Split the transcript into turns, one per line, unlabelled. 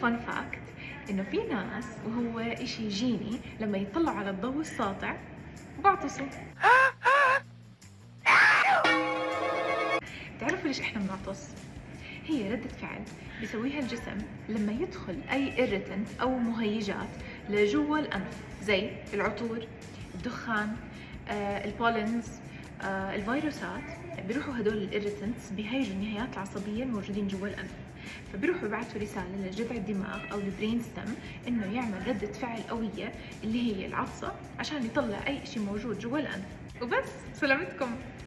فن فاكت إنه في ناس وهو إشي جيني لما يطلعوا على الضوء الساطع وبعطسوا. بتعرفوا ليش إحنا بنعطس؟ هي ردة فعل بيسويها الجسم لما يدخل أي irritant أو مهيجات لجوا الأنف، زي العطور، الدخان، البولينز، الفيروسات. بيروحوا هدول الإيريتنتس بيهيجوا النهايات العصبية الموجودين جوا الأنف، فبيروحوا يبعثوا رسالة لجذع الدماغ أو البرين ستيم إنه يعمل ردة فعل قوية اللي هي العطسة عشان يطلع أي شيء موجود جوا الأنف. وبس، سلامتكم.